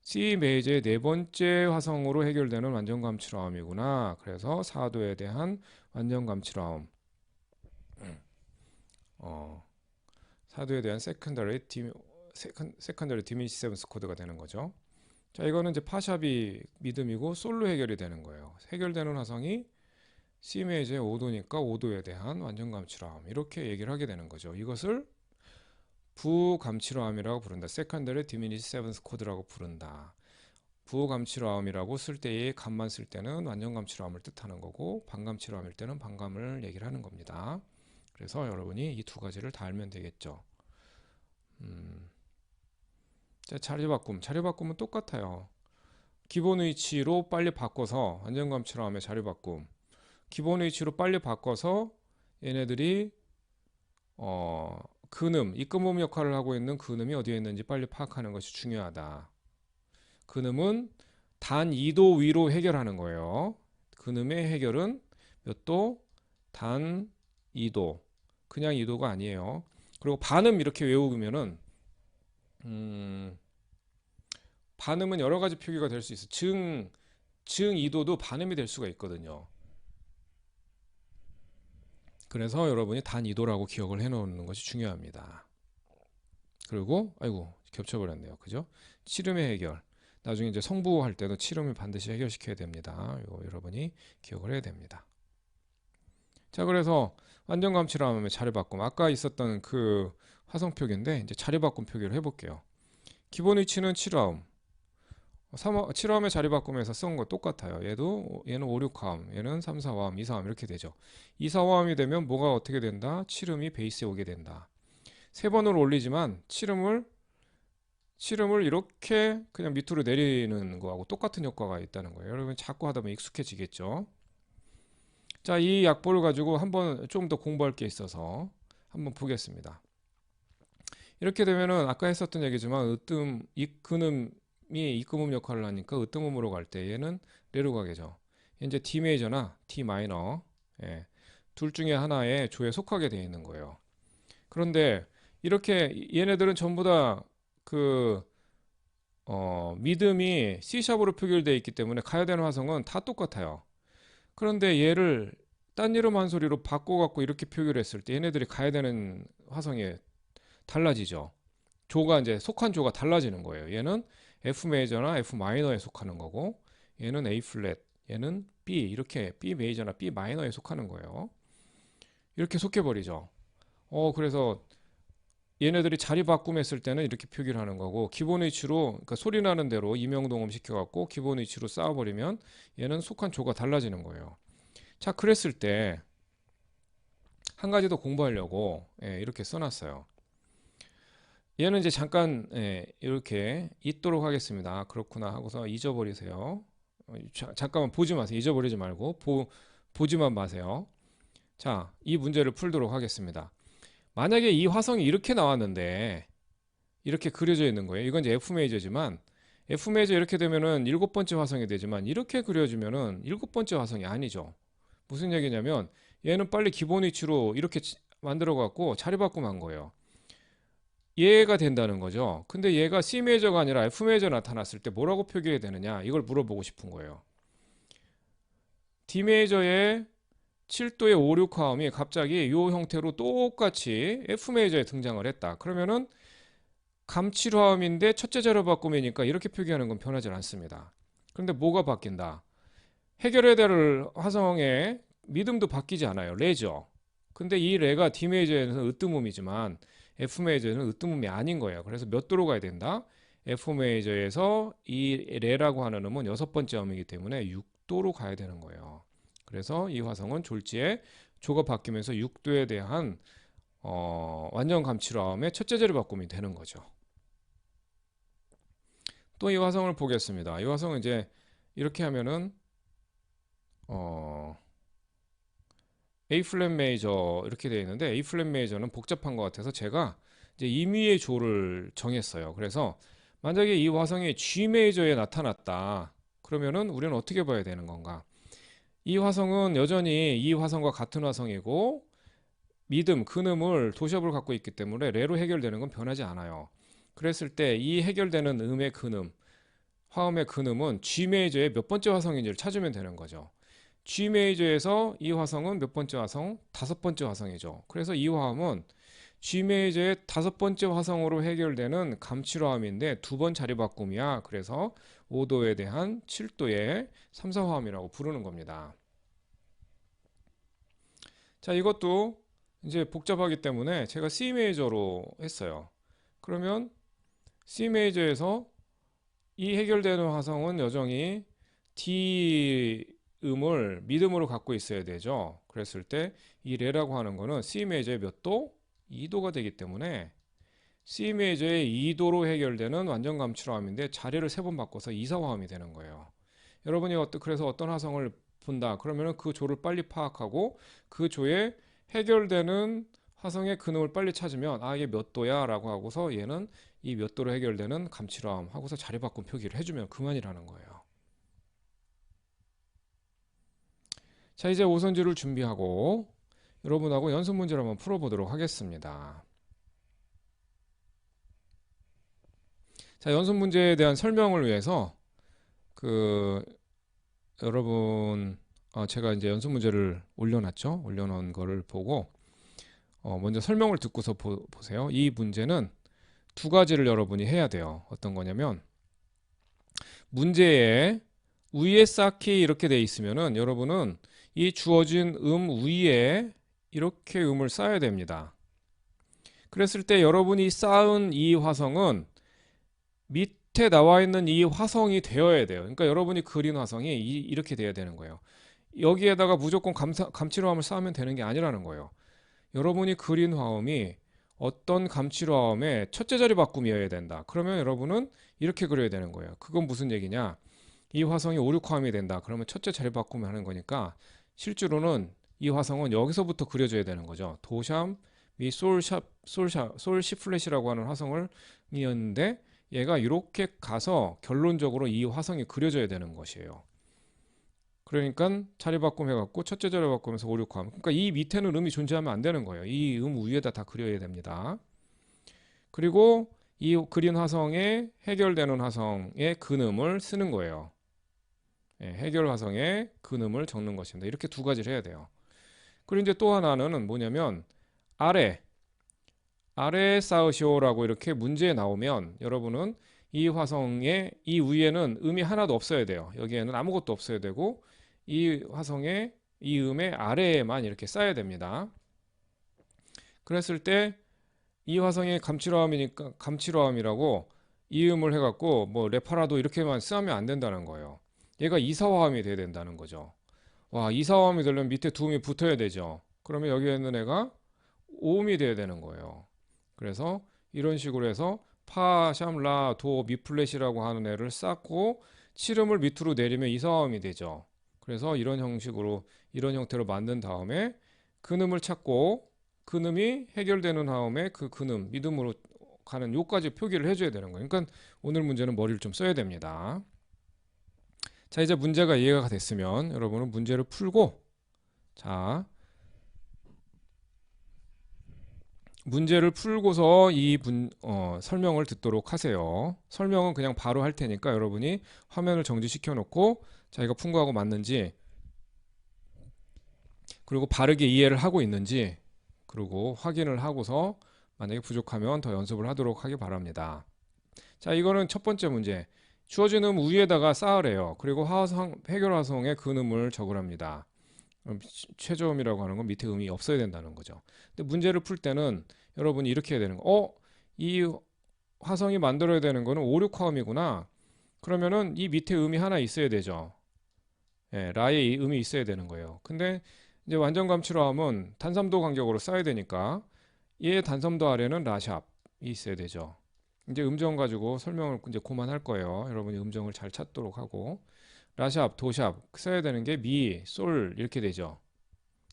C 메이저의 네 번째 화성으로 해결되는 완전 감칠화음이구나. 그래서 4도에 대한 완전 감칠화음. 어, 4도에 대한 세컨더리 디미니시 세븐스 코드가 되는 거죠. 자, 이거는 이제 파샵이 미듬이고 솔로 해결이 되는 거예요. 해결되는 화성이 C 메이저의 5도니까 5도에 대한 완전 감칠화음 이렇게 얘기를 하게 되는 거죠. 이것을 부감칠화음이라고 부른다. 세컨더리 디미니시 세븐스 코드라고 부른다. 부감칠화음이라고 쓸 때의 감만 쓸 때는 완전 감칠화음을 뜻하는 거고 반감칠화음일 때는 반감을 얘기를 하는 겁니다. 그래서 여러분이 이 두 가지를 다 알면 되겠죠. 자, 자리 바꿈은 똑같아요. 기본 위치로 빨리 바꿔서 완전 감칠화음의 자리 바꿈. 기본 위치로 빨리 바꿔서 얘네들이 근음, 입금음 역할을 하고 있는 근음이 어디에 있는지 빨리 파악하는 것이 중요하다. 근음은 단 2도 위로 해결하는 거예요. 근음의 해결은 몇 도? 단 2도. 그냥 2도가 아니에요. 그리고 반음 이렇게 외우면은 반음은 여러 가지 표기가 될 수 있어. 증 2도도 반음이 될 수가 있거든요. 그래서 여러분이 단 2도라고 기억을 해 놓는 것이 중요합니다. 그리고 아이고 겹쳐버렸네요. 그죠? 치름의 해결. 나중에 이제 성부할 때도 치름을 반드시 해결시켜야 됩니다. 이거 여러분이 기억을 해야 됩니다. 자, 그래서 완전 감치라면 자리 바꿈. 아까 있었던 그 화성표기인데 이제 자리 바꿈 표기를 해볼게요. 기본 위치는 7화음. 7화음에 자리 바꾸면서 쓴 거 똑같아요. 얘는 5, 6화음, 얘는 3, 4화음, 2, 4화음 이렇게 되죠. 2, 4화음이 되면 뭐가 어떻게 된다? 7음이 베이스에 오게 된다. 세 번을 올리지만 7음을 이렇게 그냥 밑으로 내리는 거하고 똑같은 효과가 있다는 거예요. 여러분 자꾸 하다 보면 익숙해지겠죠. 자, 이 약보를 가지고 한번 좀 더 공부할 게 있어서 한번 보겠습니다. 이렇게 되면은 아까 했었던 얘기지만 근음이 입금음 역할을 하니까 으뜸음으로 갈 때 얘는 레로 가게죠. 이제 D 메이저나 D 마이너, 예, 둘 중에 하나의 조에 속하게 되어 있는 거예요. 그런데 이렇게 얘네들은 전부 다그 미듬이 C샵으로 표기되어 있기 때문에 가야 되는 화성은 다 똑같아요. 그런데 얘를 딴 이름 한 소리로 바꿔갖고 이렇게 표기를 했을 때 얘네들이 가야 되는 화성이 달라지죠. 조가 이제 속한 조가 달라지는 거예요. 얘는 F 메이저나 F 마이너에 속하는 거고, 얘는 A 플랫, 얘는 B 이렇게 B 메이저나 B 마이너에 속하는 거예요. 이렇게 속해버리죠. 그래서 얘네들이 자리 바꿈했을 때는 이렇게 표기를 하는 거고, 기본 위치로 그러니까 소리 나는 대로 이명동음 시켜갖고 기본 위치로 쌓아버리면 얘는 속한 조가 달라지는 거예요. 자, 그랬을 때 한 가지 더 공부하려고 이렇게 써놨어요. 얘는 이제 잠깐 이렇게 잊도록 하겠습니다. 그렇구나 하고서 잊어버리세요. 잠깐만 보지 마세요. 잊어버리지 말고 보지만 마세요. 자, 이 문제를 풀도록 하겠습니다. 만약에 이 화성이 이렇게 나왔는데 이렇게 그려져 있는 거예요. 이건 이제 F 메이저지만 F 메이저 이렇게 되면은 일곱 번째 화성이 되지만 이렇게 그려지면은 일곱 번째 화성이 아니죠. 무슨 얘기냐면 얘는 빨리 기본 위치로 이렇게 만들어 갖고 자리 바꿈한 거예요. 얘가 된다는 거죠. 근데 얘가 C 메이저가 아니라 F 메이저 나타났을 때 뭐라고 표기해야 되느냐? 이걸 물어보고 싶은 거예요. D 메이저의 7도의 5, 6화음이 갑자기 이 형태로 똑같이 F 메이저에 등장을 했다. 그러면은 감칠화음인데 첫째 자리 바꿈이니까 이렇게 표기하는 건 변하지 않습니다. 그런데 뭐가 바뀐다? 해결해야 될 화성의 미듬도 바뀌지 않아요. 레죠. 근데 이 레가 D 메이저에는 으뜸음이지만 F 메이저는 으뜸음이 아닌 거예요. 그래서 몇 도로 가야 된다? F 메이저에서 이 레라고 하는 음은 여섯 번째 음이기 때문에 6도로 가야 되는 거예요. 그래서 이 화성은 졸지에 조가 바뀌면서 6도에 대한 완전 감칠화음의 첫째 자리 바꿈이 되는 거죠. 또 이 화성을 보겠습니다. 이 화성은 이제 이렇게 하면은 A 플랫 메이저 이렇게 되어 있는데 A 플랫 메이저는 복잡한 것 같아서 제가 이제 임의의 조를 정했어요. 그래서 만약에 이 화성이 G 메이저에 나타났다. 그러면은 우리는 어떻게 봐야 되는 건가? 이 화성은 여전히 이 화성과 같은 화성이고 미듬, 근음을 도시압을 갖고 있기 때문에 레로 해결되는 건 변하지 않아요. 그랬을 때 이 해결되는 음의 근음, 화음의 근음은 G 메이저의 몇 번째 화성인지를 찾으면 되는 거죠. G 메이저에서 이 화성은 몇 번째 화성? 다섯 번째 화성이죠. 그래서 이 화음은 G 메이저의 다섯 번째 화성으로 해결되는 감칠화음인데 두 번 자리 바꿈이야. 그래서 5도에 대한 7도의 3, 4화음이라고 부르는 겁니다. 자, 이것도 이제 복잡하기 때문에 제가 C 메이저로 했어요. 그러면 C 메이저에서 이 해결되는 화성은 여전히 D 음을 미듬으로 갖고 있어야 되죠. 그랬을 때 이 레라고 하는 거는 C 메이저의 몇 도? 2도가 되기 때문에 C 메이저의 2도로 해결되는 완전 감칠화음인데 자리를 세 번 바꿔서 2, 4화음이 되는 거예요. 여러분이 그래서 어떤 화성을 본다. 그러면 그 조를 빨리 파악하고 그 조에 해결되는 화성의 근음을 빨리 찾으면 이게 몇 도야 라고 하고서 얘는 이 몇 도로 해결되는 감칠화음 하고서 자리 바꾼 표기를 해주면 그만이라는 거예요. 자, 이제 오선지를 준비하고 여러분하고 연습 문제를 한번 풀어보도록 하겠습니다. 자, 연습 문제에 대한 설명을 위해서 여러분 제가 이제 연습 문제를 올려놨죠. 올려놓은 거를 보고 먼저 설명을 듣고서 보세요. 이 문제는 두 가지를 여러분이 해야 돼요. 어떤 거냐면 문제에 위에 쌓기 이렇게 돼 있으면은 여러분은 이 주어진 위에 이렇게 음을 쌓아야 됩니다. 그랬을 때 여러분이 쌓은 이 화성은 밑에 나와 있는 이 화성이 되어야 돼요. 그러니까 여러분이 그린 화성이 이렇게 돼야 되는 거예요. 여기에다가 무조건 감칠화음을 쌓으면 되는 게 아니라는 거예요. 여러분이 그린 화음이 어떤 감칠화음의 첫째 자리 바꿈이어야 된다. 그러면 여러분은 이렇게 그려야 되는 거예요. 그건 무슨 얘기냐? 이 화성이 5, 6화음이 된다. 그러면 첫째 자리 바꿈을 하는 거니까 실제로는 이 화성은 여기서부터 그려줘야 되는 거죠. 도샵, 미, 솔, 시 플랫이라고 하는 화성을 이었는데 얘가 이렇게 가서 결론적으로 이 화성이 그려져야 되는 것이에요. 그러니까 자리 바꿈 해갖고 첫째 자리 바꾸면서 5, 6화음. 그러니까 이 밑에는 음이 존재하면 안 되는 거예요. 이 음 위에다 다 그려야 됩니다. 그리고 이 그린 화성에 해결되는 화성의 근음을 쓰는 거예요. 해결 화성의 근음을 적는 것입니다. 이렇게 두 가지를 해야 돼요. 그리고 이제 또 하나는 뭐냐면 아래에 쌓으시오라고 이렇게 문제에 나오면 여러분은 이 화성의 이 위에는 음이 하나도 없어야 돼요. 여기에는 아무것도 없어야 되고 이 화성의 이 음의 아래에만 이렇게 쌓여야 됩니다. 그랬을 때 이 화성의 감칠화음이니까 감칠화음이라고 이 음을 해갖고 뭐 레파라도 이렇게만 쓰면 안 된다는 거예요. 얘가 이사화음이 돼야 된다는 거죠. 와, 이사화음이 되려면 밑에 두 음이 붙어야 되죠. 그러면 여기에 있는 애가 오음이 돼야 되는 거예요. 그래서 이런 식으로 해서 파, 샴, 라, 도, 미 플랫이라고 하는 애를 쌓고 칠음을 밑으로 내리면 이사화음이 되죠. 그래서 이런 형식으로 이런 형태로 만든 다음에 근음을 찾고 근음이 해결되는 다음에 그 근음 미음으로 가는 요까지 표기를 해줘야 되는 거예요. 그러니까 오늘 문제는 머리를 좀 써야 됩니다. 자, 이제 문제가 이해가 됐으면 여러분은 문제를 풀고 자 문제를 풀고서 이 설명을 듣도록 하세요. 설명은 그냥 바로 할 테니까 여러분이 화면을 정지시켜 놓고 자기가 푼 거하고 맞는지 그리고 바르게 이해를 하고 있는지 그리고 확인을 하고서 만약에 부족하면 더 연습을 하도록 하기 바랍니다. 자, 이거는 첫 번째 문제. 주어진 음 위에다가 쌓으래요. 그리고 해결 화성의 근음을 적으랍니다. 최저음이라고 하는 건 밑에 음이 없어야 된다는 거죠. 근데 문제를 풀 때는 여러분이 이렇게 해야 되는 거. 이 화성이 만들어야 되는 거는 5, 6화음이구나. 그러면은 이 밑에 음이 하나 있어야 되죠. 라에 이 음이 있어야 되는 거예요. 근데 이제 완전 감칠화음은 단삼도 간격으로 쌓아야 되니까 얘 단삼도 아래는 라샵이 있어야 되죠. 이제 음정 가지고 설명을 이제 그만할 거예요. 여러분이 음정을 잘 찾도록 하고 라샵, 도샵 써야 되는 게 미, 솔 이렇게 되죠.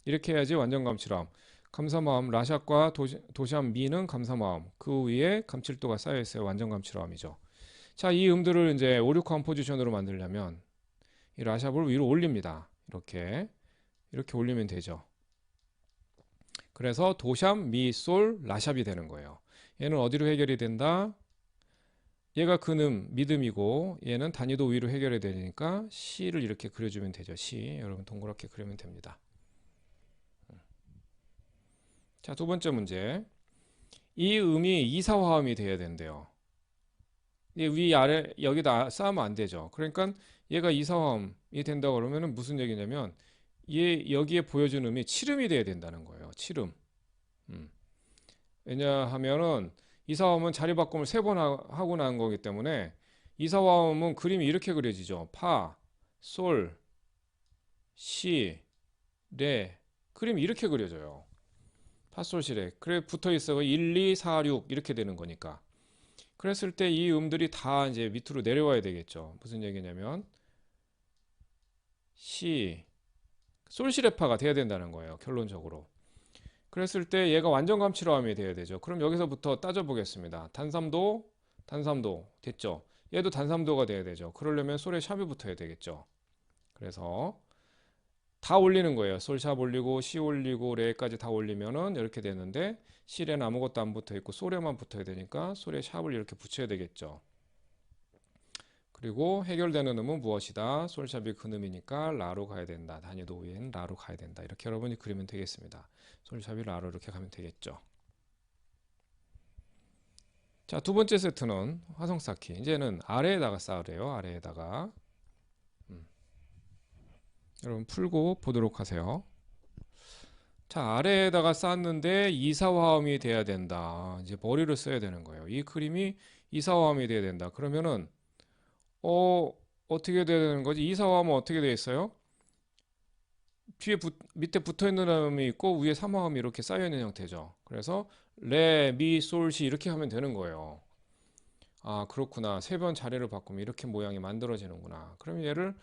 이렇게 해야지 완전 감칠함. 감사마음 라샵과 도샵 미는 감사마음. 그 위에 감칠도가 쌓여 있어요. 완전 감칠함이죠. 자, 이 음들을 이제 5, 6화음 포지션으로 만들려면 이 라샵을 위로 올립니다. 이렇게 올리면 되죠. 그래서 도샵, 미, 솔, 라샵이 되는 거예요. 얘는 어디로 해결이 된다? 얘가 근음, 미음이고 얘는 단위도 위로 해결해야 되니까 C를 이렇게 그려주면 되죠. C. 여러분 동그랗게 그리면 됩니다. 자, 두 번째 문제. 이 음이 이사화음이 돼야 된대요. 이 위아래 여기다 쌓으면 안 되죠. 그러니까 얘가 이사화음이 된다 그러면은 무슨 얘기냐면 얘 여기에 보여준 음이 칠음이 돼야 된다는 거예요. 칠음. 음. 왜냐하면은 이사화음은 자리 바꿈을 세 번 하고 난 거기 때문에 이사화음은 그림이 이렇게 그려지죠. 파, 솔, 시, 레. 그림이 이렇게 그려져요. 파, 솔, 시, 레. 그래 붙어 있어 1, 2, 4, 6 이렇게 되는 거니까. 그랬을 때 이 음들이 다 이제 밑으로 내려와야 되겠죠. 무슨 얘기냐면 시, 솔시레파가 돼야 된다는 거예요. 결론적으로. 그랬을 때 얘가 완전 감칠화음이 돼야 되죠. 그럼 여기서부터 따져보겠습니다. 단삼도 됐죠. 얘도 단삼도가 돼야 되죠. 그러려면 솔에 샵이 붙어야 되겠죠. 그래서 다 올리는 거예요. 솔샵 올리고 시 올리고 레까지 다 올리면은 이렇게 되는데 시레는 아무것도 안 붙어 있고 솔에만 붙어야 되니까 솔에 샵을 이렇게 붙여야 되겠죠. 그리고 해결되는 음은 무엇이다? 솔샵이 근음이니까 라로 가야 된다. 단위도 위엔 라로 가야 된다. 이렇게 여러분이 그리면 되겠습니다. 솔샵이 라로 이렇게 가면 되겠죠. 자, 두 번째 세트는 화성 쌓기. 이제는 아래에다가 쌓으래요. 아래에다가. 여러분 풀고 보도록 하세요. 자, 아래에다가 쌓았는데 이사화음이 돼야 된다. 이제 머리를 써야 되는 거예요. 이 그림이 이사화음이 돼야 된다. 그러면은 어 어떻게 돼야 되는 거지? 이사화음은 어떻게 돼 있어요? 밑에 붙어 있는 음이 있고 위에 삼화음이 이렇게 쌓여 있는 형태죠. 그래서 레, 미, 솔, 시 이렇게 하면 되는 거예요. 아, 그렇구나. 세 번 자리를 바꾸면 이렇게 모양이 만들어지는구나. 그럼 얘를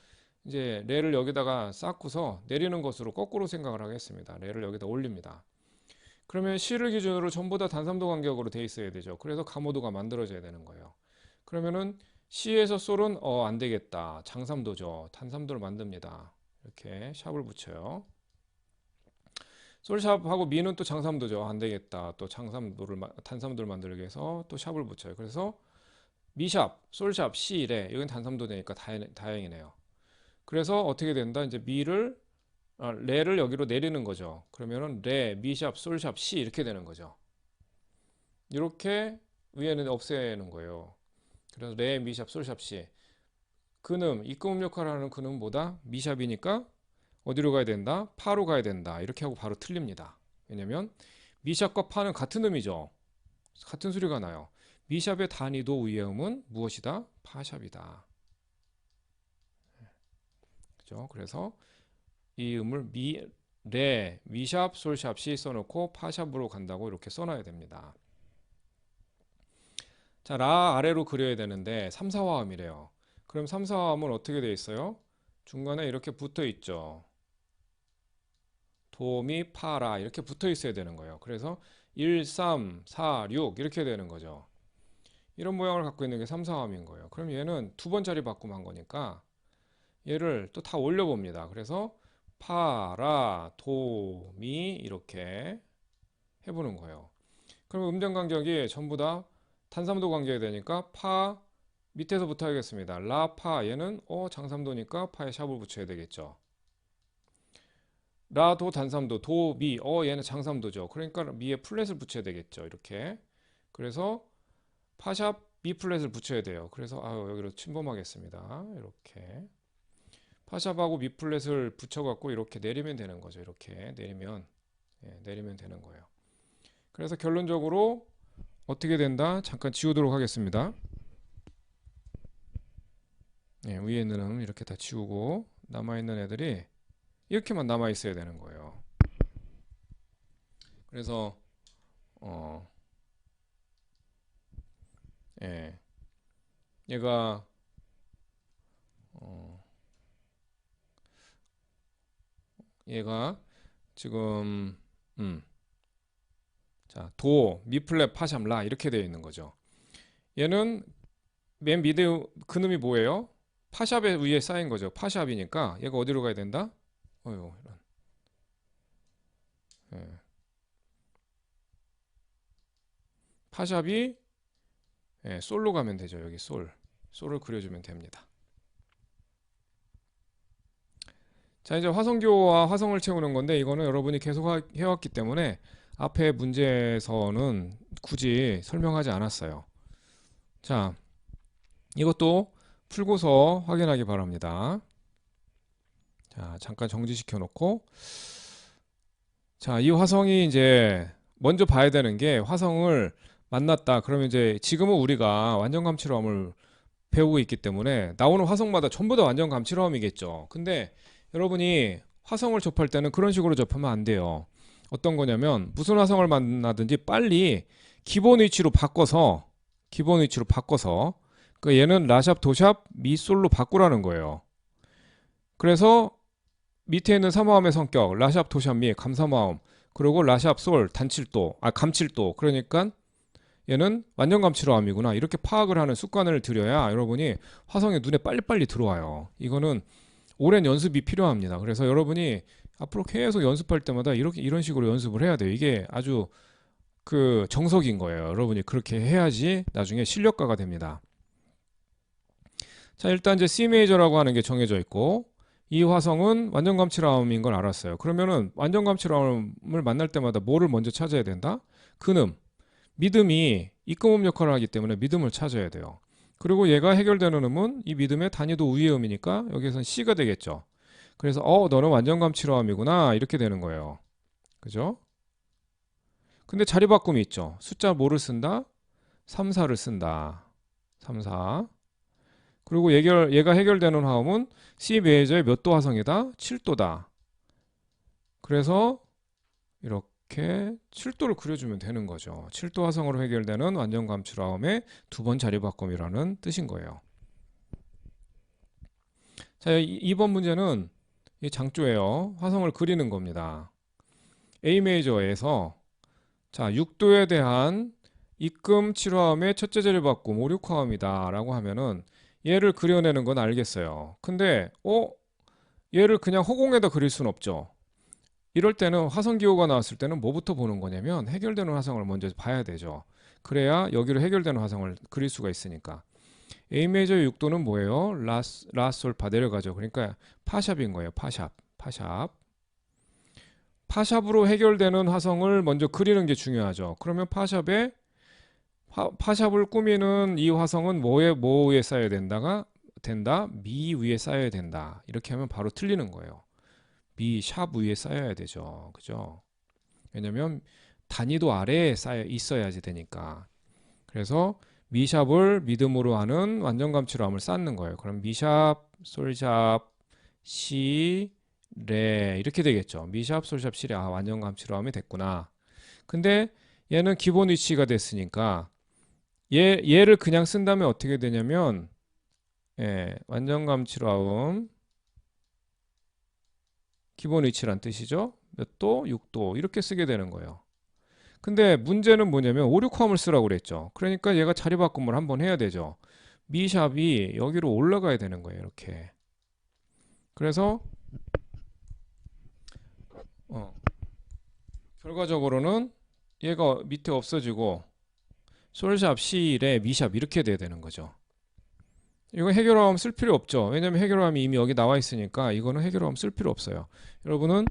이제 레를 여기다가 쌓고서 내리는 것으로 거꾸로 생각을 하겠습니다. 레를 여기다 올립니다. 그러면 시를 기준으로 전부 다 단삼도 간격으로 돼 있어야 되죠. 그래서 가모도가 만들어져야 되는 거예요. 그러면은 시에서 솔은 안 되겠다. 장삼도죠. 단삼도를 만듭니다. 이렇게 샵을 붙여요. 솔샵하고 미는 또 장삼도죠. 안 되겠다. 또 단삼도를 만들기 위해서 또 샵을 붙여요. 그래서 미샵, 솔샵, 시, 레. 이건 단삼도 되니까 다행이네요. 그래서 어떻게 된다? 이제 레를 여기로 내리는 거죠. 그러면은 레, 미샵, 솔샵, 시 이렇게 되는 거죠. 이렇게 위에는 없애는 거예요. 그래서 레, 미샵, 솔샵, 시. 근음, 입금음 역할을 하는 근음은 뭐다? 미샵이니까 어디로 가야 된다? 파로 가야 된다. 이렇게 하고 바로 틀립니다. 왜냐면 미샵과 파는 같은 음이죠. 같은 소리가 나요. 미샵의 단위도 위의 음은 무엇이다? 파샵이다. 그죠? 그래서 이 음을 레, 미샵, 솔샵, 시 써놓고 파샵으로 간다고 이렇게 써놔야 됩니다. 자, 라 아래로 그려야 되는데 3, 4화음이래요. 그럼 3, 4화음은 어떻게 되어 있어요? 중간에 이렇게 붙어 있죠. 도, 미, 파, 라 이렇게 붙어 있어야 되는 거예요. 그래서 1, 3, 4, 6 이렇게 되는 거죠. 이런 모양을 갖고 있는 게 3, 4화음인 거예요. 그럼 얘는 두 번 자리 바꿈 한 거니까 얘를 또 다 올려봅니다. 그래서 파, 라, 도, 미 이렇게 해보는 거예요. 그럼 음정 간격이 전부 다 단삼도 간격이 되니까 파 밑에서부터 하겠습니다. 라, 파 얘는 장삼도니까 파에 샵을 붙여야 되겠죠. 라, 도, 단삼도, 도, 미 얘는 장삼도죠. 그러니까 미에 플랫을 붙여야 되겠죠. 이렇게. 그래서 파샵 미 플랫을 붙여야 돼요. 그래서 여기로 침범하겠습니다. 이렇게. 파샵하고 미 플랫을 붙여갖고 이렇게 내리면 되는 거죠. 이렇게 내리면 되는 거예요. 그래서 결론적으로 어떻게 된다? 잠깐 지우도록 하겠습니다. 위에 있는 음 이렇게 다 지우고 남아있는 애들이 이렇게만 남아있어야 되는 거예요. 그래서 얘가 얘가 지금 자, 도, 미 플랫, 파샵, 라 이렇게 되어 있는 거죠. 얘는 맨 밑에 근음이 뭐예요? 파샵에 위에 쌓인 거죠. 파샵이니까 얘가 어디로 가야 된다? 이런. 예. 파샵이 솔로 가면 되죠. 여기 솔을 그려주면 됩니다. 자, 이제 화성교와 화성을 채우는 건데 이거는 여러분이 계속 해왔기 때문에 앞에 문제에서는 굳이 설명하지 않았어요. 자, 이것도 풀고서 확인하기 바랍니다. 자, 잠깐 정지시켜 놓고 자, 이 화성이 이제 먼저 봐야 되는 게 화성을 만났다. 그러면 이제 지금은 우리가 완전 감칠어음을 배우고 있기 때문에 나오는 화성마다 전부 다 완전 감칠어음이겠죠. 근데 여러분이 화성을 접할 때는 그런 식으로 접하면 안 돼요. 어떤 거냐면 무슨 화성을 만나든지 빨리 기본 위치로 바꿔서 그 얘는 라샵, 도샵, 미솔로 바꾸라는 거예요. 그래서 밑에 있는 삼화음의 성격 라샵, 도샵, 미, 감삼화음 그리고 라샵, 솔, 감칠도 그러니까 얘는 완전 감칠어음이구나 이렇게 파악을 하는 습관을 들여야 여러분이 화성이 눈에 빨리빨리 들어와요. 이거는 오랜 연습이 필요합니다. 그래서 여러분이 앞으로 계속 연습할 때마다 이런 식으로 연습을 해야 돼요. 이게 아주 그 정석인 거예요. 여러분이 그렇게 해야지 나중에 실력가가 됩니다. 자, 일단 이제 C 메이저라고 하는 게 정해져 있고 이 화성은 완전 감칠어음인 걸 알았어요. 그러면은 완전 감칠어음을 만날 때마다 뭐를 먼저 찾아야 된다? 근음, 믿음이 입금음 역할을 하기 때문에 믿음을 찾아야 돼요. 그리고 얘가 해결되는 음은 이 믿음의 단위도 위의 음이니까 여기서는 C가 되겠죠. 그래서 너는 완전 감칠어음이구나 이렇게 되는 거예요. 그죠? 근데 자리 바꿈이 있죠. 숫자 뭐를 쓴다? 3, 4를 쓴다. 3, 4. 그리고 얘가 해결되는 화음은 C 메이저의 몇 도 화성이다? 7도다. 그래서 이렇게 7도를 그려주면 되는 거죠. 7도 화성으로 해결되는 완전 감출화음의 두 번 자리 바꿈이라는 뜻인 거예요. 자, 2번 문제는 이 장조예요. 화성을 그리는 겁니다. A 메이저에서 자, 6도에 대한 입금 7화음의 첫째 자리 바꿈 5, 6화음이다 라고 하면은 얘를 그려내는 건 알겠어요. 근데 얘를 그냥 허공에다 그릴 수는 없죠. 이럴 때는 화성기호가 나왔을 때는 뭐부터 보는 거냐면 해결되는 화성을 먼저 봐야 되죠. 그래야 여기로 해결되는 화성을 그릴 수가 있으니까. A 메이저 6도는 뭐예요? 라솔파 내려가죠. 그러니까 파샵인 거예요. 파샵. 파샵으로 해결되는 화성을 먼저 그리는 게 중요하죠. 그러면 파샵을 꾸미는 이 화성은 뭐 위에 쌓여야 된다? 미 위에 쌓여야 된다. 이렇게 하면 바로 틀리는 거예요. 미 샵 위에 쌓여야 되죠. 그죠? 왜냐면 단위도 아래에 쌓여 있어야지 되니까. 그래서 미샵을 믿음으로 하는 완전 감출함을 쌓는 거예요. 그럼 미샵, 솔샵, 시, 레 이렇게 되겠죠. 미샵, 솔샵, 시, 레. 아, 완전 감출함이 됐구나. 근데 얘는 기본 위치가 됐으니까 얘를 그냥 쓴다면 어떻게 되냐면 완전 감출화음 기본 위치란 뜻이죠. 몇 도? 6도 이렇게 쓰게 되는 거예요. 근데 문제는 뭐냐면 5, 6화음을 쓰라고 그랬죠. 그러니까 얘가 자리 바꿈을 한번 해야 되죠. 미샵이 여기로 올라가야 되는 거예요. 이렇게. 그래서 결과적으로는 얘가 밑에 없어지고 솔샵, 시, 레, 미샵 이렇게 돼야 되는 거죠. 이거 해결화음 쓸 필요 없죠. 왜냐면 해결화음이 이미 여기 나와 있으니까 이거는 해결화음 쓸 필요 없어요. 여러분은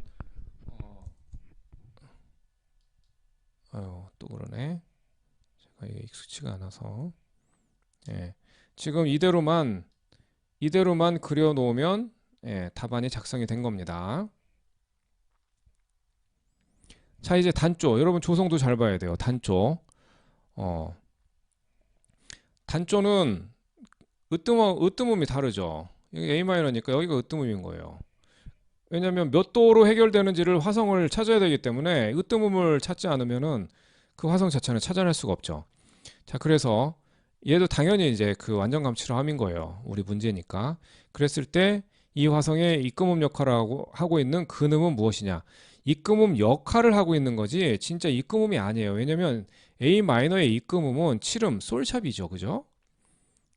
또 그러네. 제가 이게 익숙치가 않아서 지금 이대로만 그려 놓으면 답안이 작성이 된 겁니다. 자, 이제 단조. 여러분 조성도 잘 봐야 돼요. 단조. 단조는 으뜸음이 다르죠. 여기 A마이너니까 여기가 으뜸음인 거예요. 왜냐하면 몇 도로 해결되는지를 화성을 찾아야 되기 때문에 으뜸음을 찾지 않으면은 그 화성 자체는 찾아낼 수가 없죠. 자, 그래서 얘도 당연히 이제 그 완전 감출함인 거예요. 우리 문제니까. 그랬을 때 이 화성의 입금음 역할을 하고 있는 근음은 무엇이냐? 입금음 역할을 하고 있는 거지 진짜 입금음이 아니에요. 왜냐면 A 마이너의 입금음은 7음 솔샵이죠. 그죠?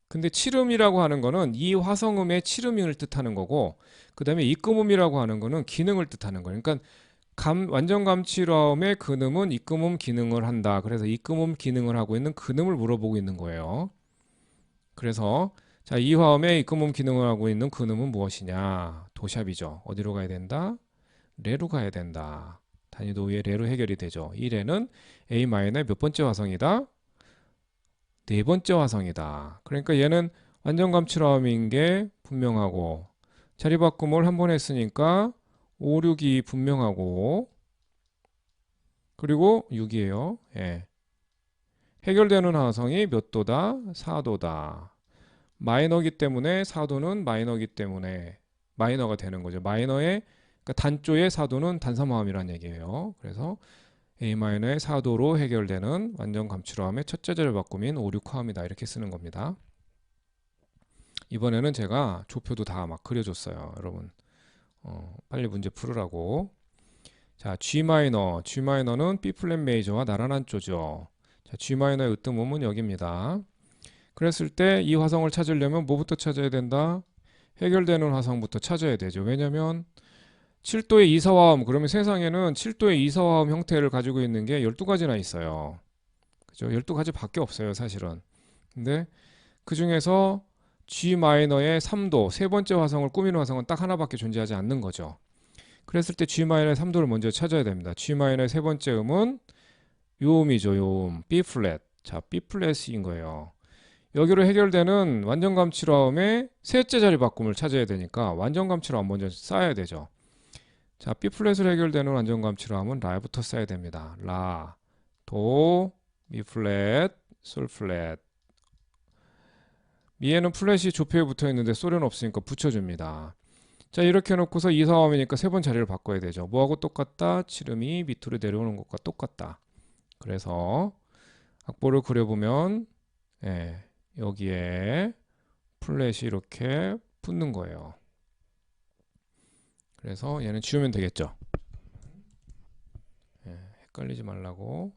근데 7음이라고 하는 거는 이 화성음의 7음을 뜻하는 거고 그 다음에 입금음이라고 하는 거는 기능을 뜻하는 거예요. 그러니까 완전 감칠화음의 근음은 입금음 기능을 한다. 그래서 입금음 기능을 하고 있는 근음을 물어보고 있는 거예요. 그래서 자, 이 화음의 입금음 기능을 하고 있는 근음은 무엇이냐? 도샵이죠. 어디로 가야 된다? 레로 가야 된다. 단위도 위에 레로 해결이 되죠. 이 레는 A 마이너의 몇 번째 화성이다? 네 번째 화성이다. 그러니까 얘는 완전 감출화음인 게 분명하고 자리 바꿈을 한 번 했으니까 5, 6이 분명하고 그리고 6이에요. 해결되는 화성이 몇 도다? 4도다. 마이너기 때문에 4도는 마이너기 때문에 마이너가 되는 거죠. 마이너의 그러니까 단조의 4도는 단삼화음이라는 얘기예요. 그래서 A마이너의 4도로 해결되는 완전 감출화음의 첫째 자리 바꿈인 5, 6화음이다. 이렇게 쓰는 겁니다. 이번에는 제가 조표도 다 막 그려줬어요. 여러분 빨리 문제 풀으라고. 자, G마이너는 B 플랫 메이저와 나란한 조죠. 자, G마이너의 으뜸음은 여기입니다. 그랬을 때 이 화성을 찾으려면 뭐부터 찾아야 된다? 해결되는 화성부터 찾아야 되죠. 왜냐면 7도의 이사화음, 그러면 세상에는 7도의 이사화음 형태를 가지고 있는 게 12가지나 있어요. 그죠? 12가지 밖에 없어요, 사실은. 근데 그 중에서 G 마이너의 3도, 세 번째 화성을 꾸미는 화성은 딱 하나밖에 존재하지 않는 거죠. 그랬을 때 G 마이너의 3도를 먼저 찾아야 됩니다. G 마이너의 세 번째 음은 요 음이죠, 요 음. B 플랫. 자, B 플랫인 거예요. 여기로 해결되는 완전 감칠화음의 셋째 자리 바꿈을 찾아야 되니까 완전 감칠화음 먼저 쌓아야 되죠. 자, B 플랫으로 해결되는 완전 감치로함은 라부터 써야 됩니다. 라, 도, 미 플랫, 솔 플랫. 미에는 플랫이 조표에 붙어 있는데 솔은 없으니까 붙여줍니다. 자, 이렇게 해놓고서 2, 4음이니까 세 번 자리를 바꿔야 되죠. 뭐하고 똑같다? 칠음이 밑으로 내려오는 것과 똑같다. 그래서 악보를 그려보면 여기에 플랫이 이렇게 붙는 거예요. 그래서 얘는 지우면 되겠죠. 헷갈리지 말라고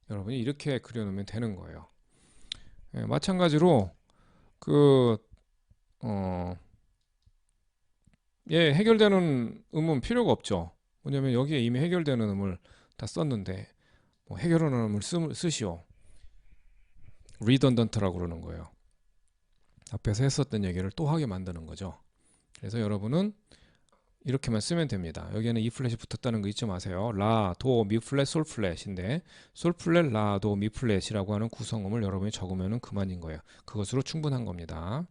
여러분이 이렇게 그려놓으면 되는 거예요. 마찬가지로 해결되는 음은 필요가 없죠. 왜냐면 여기에 이미 해결되는 음을 다 썼는데 뭐 해결하는 음을 쓰시오. redundant라고 그러는 거예요. 앞에서 했었던 얘기를 또 하게 만드는 거죠. 그래서 여러분은 이렇게만 쓰면 됩니다. 여기에는 E 플랫이 붙었다는 거 잊지 마세요. 라, 도, 미 플랫, 솔 플랫인데 솔 플랫, 라, 도, 미 플랫이라고 하는 구성음을 여러분이 적으면 그만인 거예요. 그것으로 충분한 겁니다.